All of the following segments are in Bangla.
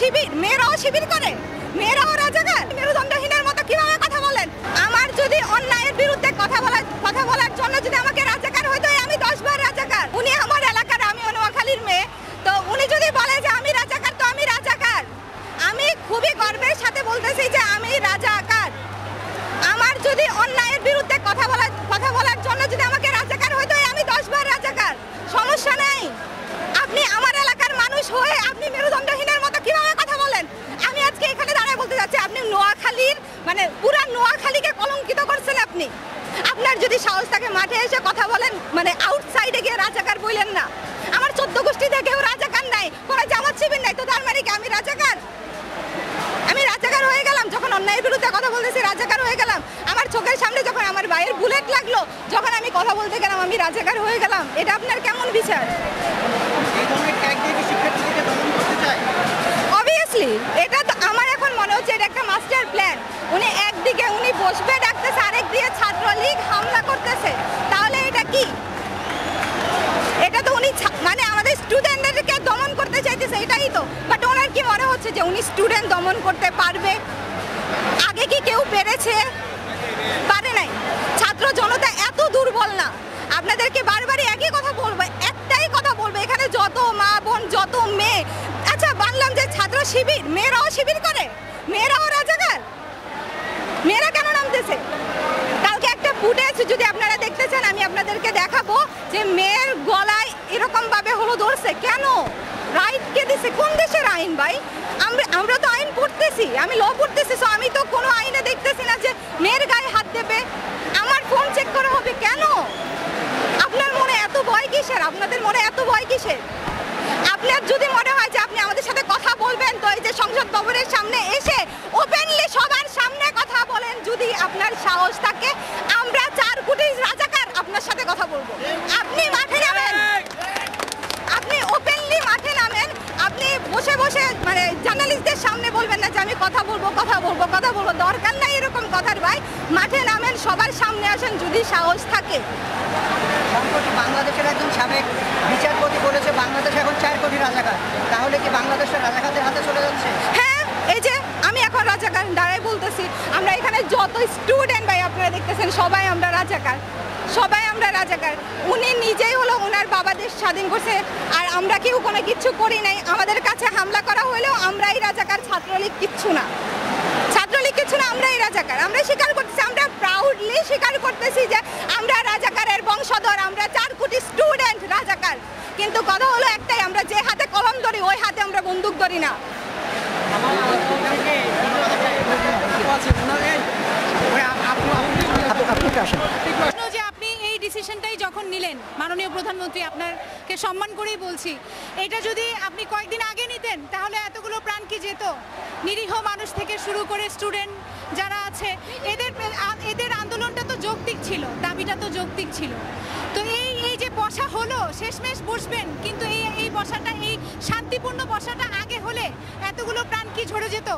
শিবির, মেয়েরাও শিবির করে, মেয়েরাও রাজাকার। মেরুদণ্ডহীনের মতো কিভাবে কথা বলেন? আমার যদি অন্যায়ের বিরুদ্ধে কথা বলার জন্য যদি আমাকে রাজাকার হইতো, আমি 10 বার রাজাকার। উনি আমার এলাকার, আমি নোয়াখালীর মেয়ে, তো উনি যদি বলে যে আমি রাজাকার, তো আমি রাজাকার। আমি খুবই গর্বের সাথে বলতেছি যে আমি রাজাকার। আমার যদি অন্যায়ের বিরুদ্ধে কথা বলার জন্য যদি আমাকে রাজাকার হইতো, আমি 10 বার রাজাকার, সমস্যা নাই। আপনি আমার এলাকার মানুষ হয়ে আপনি মেরুদণ্ডহীনের মতো কিভাবে কথা বলেন? আমি আজকে এখানে দাঁড়ায় বলতে চাচ্ছি, আপনি নোয়াখালীর মানে পুরা নোয়াখালীকে কলঙ্কিত করছেন। আপনি আপনার যদি সাহস থাকে মাঠে এসে কথা বলেন, মানে আউটসাইডে গিয়ে রাজাকার বললেন না। আমার 14 গোষ্ঠীতে কেউ রাজাকার নাই, কোনো জামাত শিবির নাই, তো তার মানে কি আমি রাজাকার? আমি রাজাকার হয়ে গেলাম যখন অন্যায়ের বিরুদ্ধে কথা বলতেছি, রাজাকার হয়ে গেলাম। আমার চোখের সামনে যখন আমার ভাইয়ের বুলেট লাগলো, যখন আমি কথা বলতে গেলাম, আমি রাজাকার হয়ে গেলাম। এটা আপনার কেমন বিচার? অবভিয়াসলি এটা তো আমার এখন মনে হচ্ছে এটা একটা মাস্টার প্ল্যান। উনি একদিকে উনি বসবে ডাকতেছে, আরেক দিকে ছাত্রলীগ হামলা করতেছে। তাহলে এটা কি? এটা তো উনি মানে আমাদের স্টুডেন্টদেরকে দমন করতে চাইতেছে, এটাই তো। বাট ওনার কি মনে হচ্ছে যে উনি স্টুডেন্ট দমন করতে পারবে? আগে কি কেউ পেরেছে? পারে নাই। ছাত্র জনতা এত দুর্বল না। আপনাদেরকে বারবারই একই কথা বলবো, একটাই কথা বলবো, এখানে যত মা বোন, যত মেয়ে, আচ্ছা মানলাম যে ছাত্র শিবির, মেয়েরাও শিবির করে, মেয়েরাও রাজাকার, মেয়েরা কেন নামতেছে? কালকে একটা ফুটেজ যদি আপনারা দেখতে চান, আমি আপনাদেরকে দেখাবো যে মেয়ের গলায় এরকম ভাবে হলো ধরছে। কেন? রাইট কে দিছে? কোন দেশের আইন ভাই? আমরা তো আইন পড়তেছি, আমি ল পড়তেছি, সো আমি তো কোনো আইনে দেখতেছি না যে মেয়ের গায়ে হাত দেবে। আমার ফোন চেক করা হবে কেন? আপনার মনে এত ভয় কিসের? আপনাদের মনে এত ভয় কিসের? আপনার যদি মনে হয় যে আপনি আমাদের সাথে কথা বলবেন, তো এই যে সংসদ ভবনের সামনে এসে ওপেনলি সবার সামনে কথা বলেন, যদি আপনার সাহস থাকে। আমরা 4 কোটি রাজাকার আপনার সাথে কথা বলবো। আপনি মাঠে নামেন, আপনি ওপেনলি মাঠে নামেন। আপনি বসে বসে মানে জার্নালিস্টদের সামনে বলবেন না যে আমি কথা বলবো। দরকার নাই এরকম কথার ভাই। মাঠে নামেন, সবার সামনে আসেন যদি সাহস থাকে। সম্প্রতি বাংলাদেশের একজন সাবেক বিচারপতি বলেছে বাংলাদেশ এখন 4 কোটি রাজাকার। তাহলে কি বাংলাদেশের রাজাকারদের হাতে চলে যাচ্ছে? হ্যাঁ, এই যে আমি এখন রাজাকার দাঁড়াই বলতেছি, আমরা এখানে যত স্টুডেন্ট ভাই আপনারা দেখতেছেন, সবাই আমরা রাজাকার, সবাই আমরা রাজাকার। উনি নিজেই হলো ওনার বাবা দেশ স্বাধীন করছে, আর আমরা কেউ কোনো কিছু করি নাই। আমাদের কাছে হামলা করা হলেও আমরাই রাজাকার, ছাত্রলীগ কিচ্ছু না, ছাত্রলীগ কিছু না, আমরাই রাজাকার। আমরা স্বীকার করতেছি, আমরা প্রাউডলি স্বীকার করতেছি যে আমরা রাজাকারের বংশধর, আমরা 4 কোটি স্টুডেন্ট রাজাকার। কিন্তু কথা হলো একটাই, আমরা যে হাতে কলম ধরি ওই হাতে আমরা বন্দুক ধরি না। যে আপনি এই ডিসিশনটাই যখন নিলেন, মাননীয় প্রধানমন্ত্রী, আপনাকে সম্মান করেই বলছি, এটা যদি আপনি কয়েকদিন আগে নিতেন তাহলে এতগুলো প্রাণ কি যেত? নিরীহ মানুষ থেকে শুরু করে স্টুডেন্ট যারা আছে, এদের আন্দোলনটা তো যৌক্তিক ছিল, দাবিটা তো যৌক্তিক ছিল। তো এই যে বসা হলো, শেষমেশ বসবেন, কিন্তু এই বসাটা, এই শান্তিপূর্ণ বসাটা আগে হলে এতগুলো প্রাণ কি ঝরে যেত?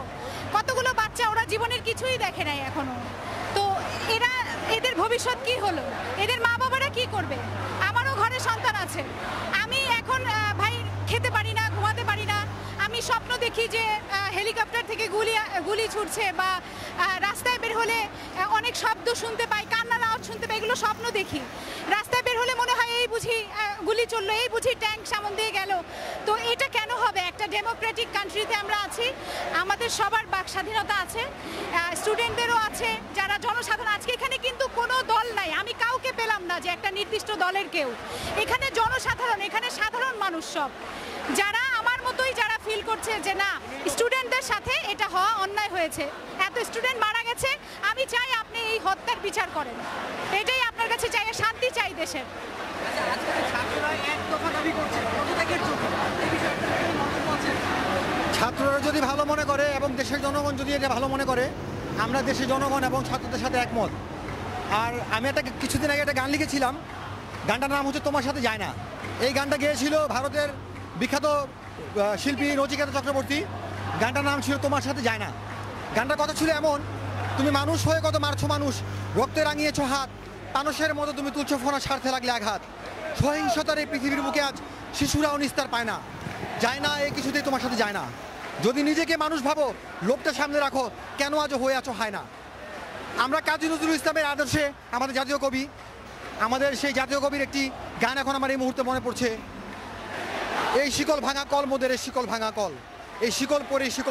কতগুলো বাচ্চা, ওরা জীবনের কিছুই দেখে নাই এখনো। তো এদের ভবিষ্যৎ কি হলো? এদের মা বাবারা কি করবে? আমারও ঘরে সন্তান আছে, আমি এখন ভাই খেতে পারি না, ঘুমাতে পারি না। আমি স্বপ্ন দেখি যে হেলিকপ্টার থেকে গুলি ছুটছে, বা রাস্তায় বের হলে অনেক শব্দ শুনতে পাই, কান্নার আওয়াজ শুনতে পাই, এগুলো স্বপ্ন দেখি। রাস্তায় বের হলে মনে হয় এই বুঝি গুলি চললো, এই বুঝি ট্যাঙ্ক সামন দিয়ে গেল। তো এটা কেন হবে? একটা ডেমোক্রেটিক কান্ট্রিতে আমরা আছি, আমাদের সবার বাক স্বাধীনতা আছে, স্টুডেন্টদেরও আছে, যারা জনসাধারণ। আজকে এখানে কিন্তু কোনো দল নাই, আমি কাউকে পেলাম না যে একটা নির্দিষ্ট দলের কেউ। এখানে জনসাধারণ, এখানে সাধারণ মানুষ সব, যারা আমার মতোই, যারা ফিল করছে যে না, স্টুডেন্টদের সাথে এটা হওয়া অন্যায় হয়েছে, এত স্টুডেন্ট মারা গেছে, আমি চাই আপনি এই হত্যার বিচার করেন। এটাই আপনার কাছে চাই, শান্তি চাই দেশের। ছাত্ররা যদি ভালো মনে করে এবং দেশের জনগণ যদি এটা ভালো মনে করে, আমরা দেশের জনগণ এবং ছাত্রদের সাথে একমত। আর আমি কিছুদিন আগে একটা গান লিখেছিলাম, গানটার নাম হচ্ছে তোমার সাথে যায় না। এই গানটা গেয়েছিল ভারতের বিখ্যাত শিল্পী নচিকেতা চক্রবর্তী। গানটার নাম ছিল তোমার সাথে যায় না। গানটার কথা ছিল এমন, তুমি মানুষ হয়ে কত মারছো মানুষ, রক্তে রাঙিয়েছো হাত, মানুষের মতো তুমি তুলছো ফোনা, স্বার্থে লাগলে আঘাত। সহিংসতার এই পৃথিবীর বুকে আজ শিশুরাও নিস্তার পায় না, যায় না, এই কিছুতেই তোমার সাথে যায় না। যদি নিজেকে মানুষ ভাবো, লোকটা সামনে রাখো, কেন আজও হয়ে আছো হয় না? আমরা কাজী নজরুল ইসলামের আদর্শে আমাদের জাতীয় কবি, আমাদের সেই জাতীয় কবির একটি গান এখন আমার এই মুহূর্তে মনে পড়ছে, এই শিকল ভাঙা কল মোদের, এই শিকল ভাঙা কল, এই শিকল পরে শিকল